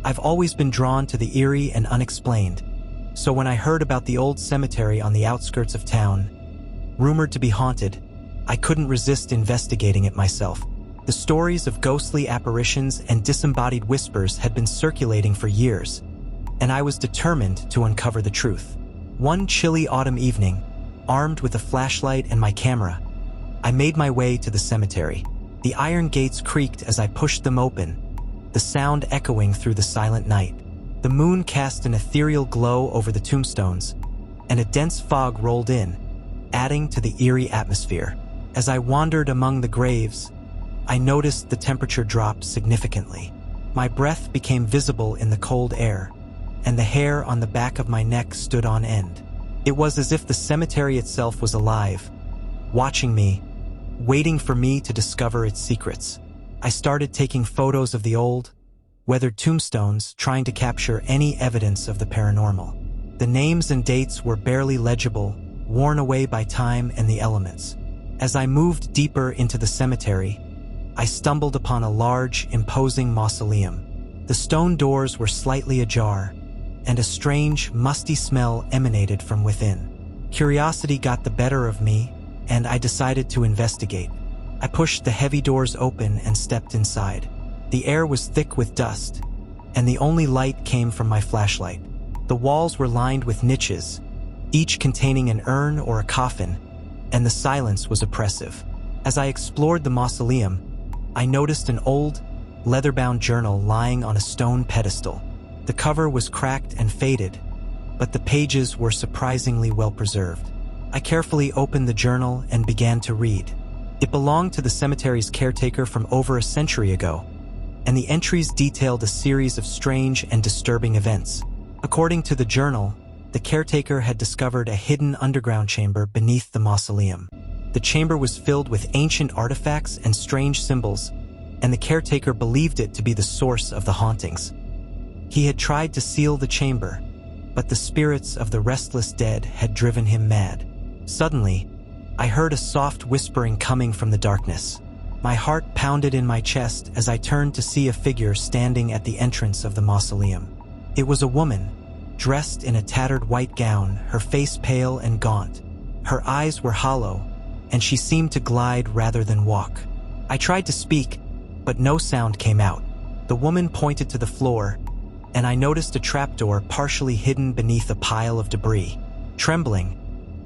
I've always been drawn to the eerie and unexplained, so when I heard about the old cemetery on the outskirts of town, rumored to be haunted, I couldn't resist investigating it myself. The stories of ghostly apparitions and disembodied whispers had been circulating for years, and I was determined to uncover the truth. One chilly autumn evening, armed with a flashlight and my camera, I made my way to the cemetery. The iron gates creaked as I pushed them open, the sound echoing through the silent night. The moon cast an ethereal glow over the tombstones, and a dense fog rolled in, adding to the eerie atmosphere. As I wandered among the graves, I noticed the temperature drop significantly. My breath became visible in the cold air, and the hair on the back of my neck stood on end. It was as if the cemetery itself was alive, watching me, waiting for me to discover its secrets. I started taking photos of the old, weathered tombstones, trying to capture any evidence of the paranormal. The names and dates were barely legible, worn away by time and the elements. As I moved deeper into the cemetery, I stumbled upon a large, imposing mausoleum. The stone doors were slightly ajar, and a strange, musty smell emanated from within. Curiosity got the better of me, and I decided to investigate. I pushed the heavy doors open and stepped inside. The air was thick with dust, and the only light came from my flashlight. The walls were lined with niches, each containing an urn or a coffin, and the silence was oppressive. As I explored the mausoleum, I noticed an old, leather-bound journal lying on a stone pedestal. The cover was cracked and faded, but the pages were surprisingly well preserved. I carefully opened the journal and began to read. It belonged to the cemetery's caretaker from over a century ago, and the entries detailed a series of strange and disturbing events. According to the journal, the caretaker had discovered a hidden underground chamber beneath the mausoleum. The chamber was filled with ancient artifacts and strange symbols, and the caretaker believed it to be the source of the hauntings. He had tried to seal the chamber, but the spirits of the restless dead had driven him mad. Suddenly, I heard a soft whispering coming from the darkness. My heart pounded in my chest as I turned to see a figure standing at the entrance of the mausoleum. It was a woman, dressed in a tattered white gown, her face pale and gaunt. Her eyes were hollow, and she seemed to glide rather than walk. I tried to speak, but no sound came out. The woman pointed to the floor, and I noticed a trapdoor partially hidden beneath a pile of debris. Trembling,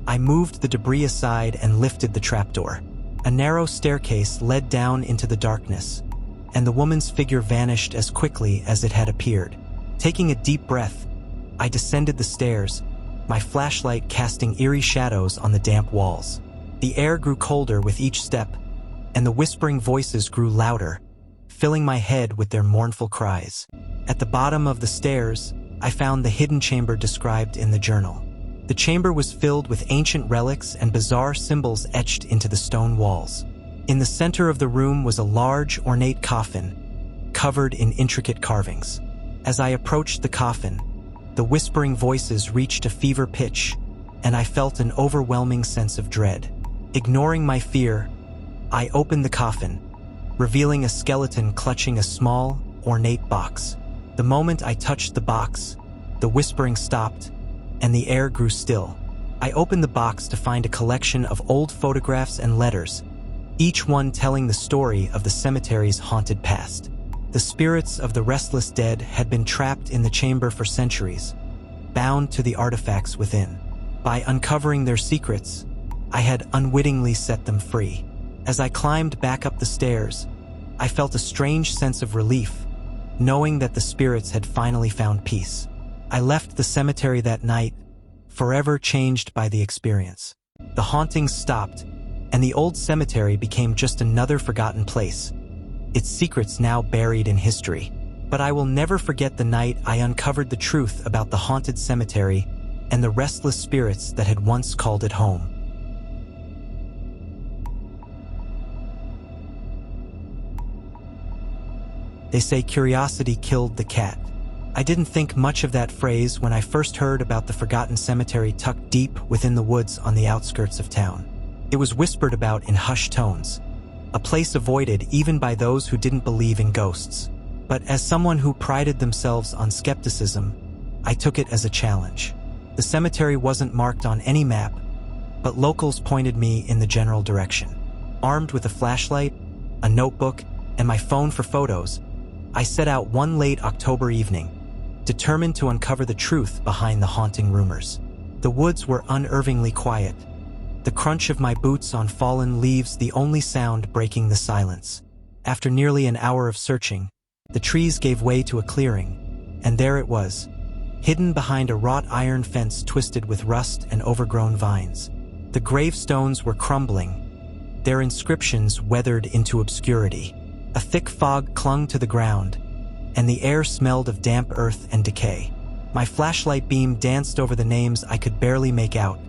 I moved the debris aside and lifted the trapdoor. A narrow staircase led down into the darkness, and the woman's figure vanished as quickly as it had appeared. Taking a deep breath, I descended the stairs, my flashlight casting eerie shadows on the damp walls. The air grew colder with each step, and the whispering voices grew louder, filling my head with their mournful cries. At the bottom of the stairs, I found the hidden chamber described in the journal. The chamber was filled with ancient relics and bizarre symbols etched into the stone walls. In the center of the room was a large, ornate coffin, covered in intricate carvings. As I approached the coffin, the whispering voices reached a fever pitch, and I felt an overwhelming sense of dread. Ignoring my fear, I opened the coffin, revealing a skeleton clutching a small, ornate box. The moment I touched the box, the whispering stopped, and the air grew still. I opened the box to find a collection of old photographs and letters, each one telling the story of the cemetery's haunted past. The spirits of the restless dead had been trapped in the chamber for centuries, bound to the artifacts within. By uncovering their secrets, I had unwittingly set them free. As I climbed back up the stairs, I felt a strange sense of relief, knowing that the spirits had finally found peace. I left the cemetery that night, forever changed by the experience. The hauntings stopped, and the old cemetery became just another forgotten place, its secrets now buried in history. But I will never forget the night I uncovered the truth about the haunted cemetery and the restless spirits that had once called it home. They say curiosity killed the cat, I didn't think much of that phrase when I first heard about the forgotten cemetery tucked deep within the woods on the outskirts of town. It was whispered about in hushed tones, a place avoided even by those who didn't believe in ghosts. But as someone who prided themselves on skepticism, I took it as a challenge. The cemetery wasn't marked on any map, but locals pointed me in the general direction. Armed with a flashlight, a notebook, and my phone for photos, I set out one late October evening, determined to uncover the truth behind the haunting rumors. The woods were unnervingly quiet, the crunch of my boots on fallen leaves the only sound breaking the silence. After nearly an hour of searching, the trees gave way to a clearing, and there it was, hidden behind a wrought iron fence twisted with rust and overgrown vines. The gravestones were crumbling, their inscriptions weathered into obscurity. A thick fog clung to the ground, and the air smelled of damp earth and decay. My flashlight beam danced over the names I could barely make out: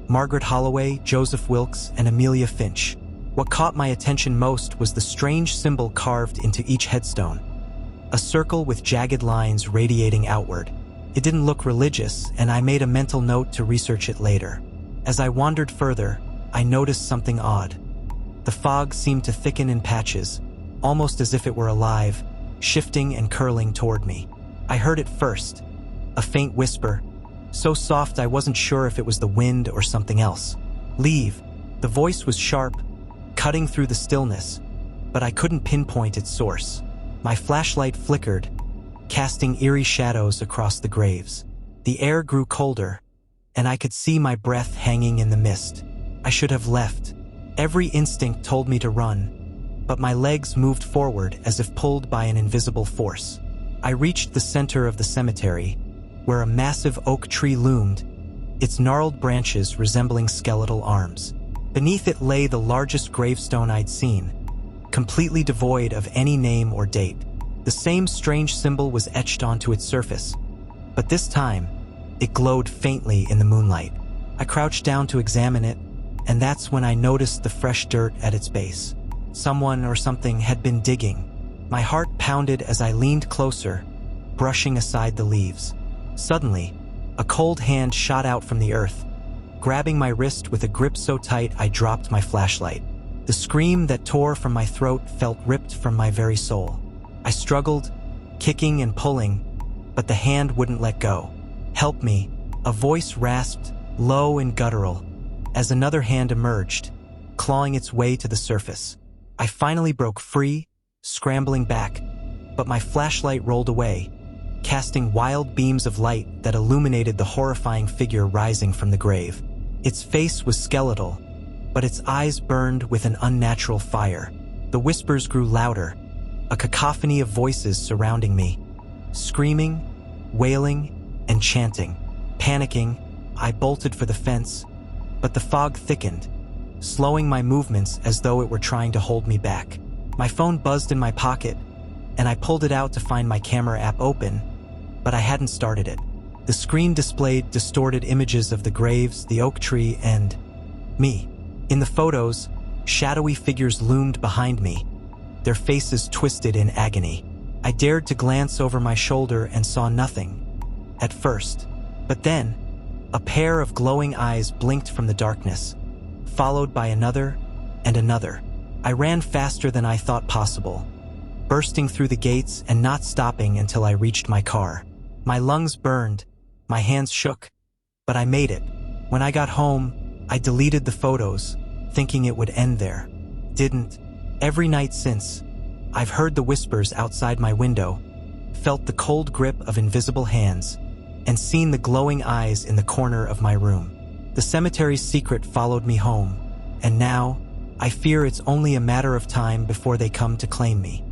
Margaret Holloway, Joseph Wilkes, and Amelia Finch. What caught my attention most was the strange symbol carved into each headstone, a circle with jagged lines radiating outward. It didn't look religious, and I made a mental note to research it later. As I wandered further, I noticed something odd. The fog seemed to thicken in patches, almost as if it were alive, shifting and curling toward me. I heard it first, a faint whisper, so soft I wasn't sure if it was the wind or something else. "Leave." The voice was sharp, cutting through the stillness, but I couldn't pinpoint its source. My flashlight flickered, casting eerie shadows across the graves. The air grew colder, and I could see my breath hanging in the mist. I should have left. Every instinct told me to run, but my legs moved forward as if pulled by an invisible force. I reached the center of the cemetery, where a massive oak tree loomed, its gnarled branches resembling skeletal arms. Beneath it lay the largest gravestone I'd seen, completely devoid of any name or date. The same strange symbol was etched onto its surface, but this time, it glowed faintly in the moonlight. I crouched down to examine it, and that's when I noticed the fresh dirt at its base. Someone or something had been digging. My heart pounded as I leaned closer, brushing aside the leaves. Suddenly, a cold hand shot out from the earth, grabbing my wrist with a grip so tight I dropped my flashlight. The scream that tore from my throat felt ripped from my very soul. I struggled, kicking and pulling, but the hand wouldn't let go. "Help me," a voice rasped, low and guttural, as another hand emerged, clawing its way to the surface. I finally broke free, scrambling back, but my flashlight rolled away, casting wild beams of light that illuminated the horrifying figure rising from the grave. Its face was skeletal, but its eyes burned with an unnatural fire. The whispers grew louder, a cacophony of voices surrounding me, screaming, wailing, and chanting. Panicking, I bolted for the fence, but the fog thickened, slowing my movements as though it were trying to hold me back. My phone buzzed in my pocket, and I pulled it out to find my camera app open, but I hadn't started it. The screen displayed distorted images of the graves, the oak tree, and me. In the photos, shadowy figures loomed behind me, their faces twisted in agony. I dared to glance over my shoulder and saw nothing, at first. But then, a pair of glowing eyes blinked from the darkness, followed by another and another. I ran faster than I thought possible, bursting through the gates and not stopping until I reached my car. My lungs burned, my hands shook, but I made it. When I got home, I deleted the photos, thinking it would end there. Didn't. Every night since, I've heard the whispers outside my window, felt the cold grip of invisible hands, and seen the glowing eyes in the corner of my room. The cemetery's secret followed me home, and now, I fear it's only a matter of time before they come to claim me.